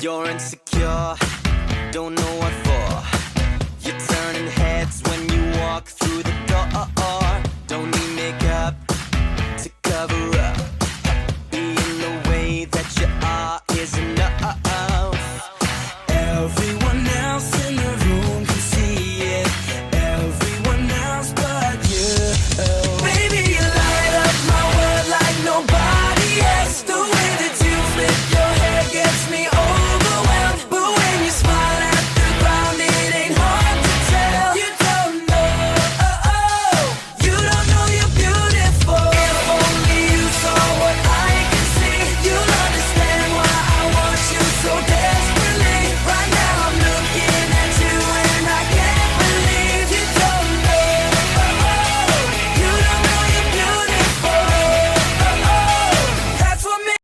You're insecure, don't know what for. You're turning heads when you walk through the door. Don't need makeup to cover up. Being the way that you are is enough.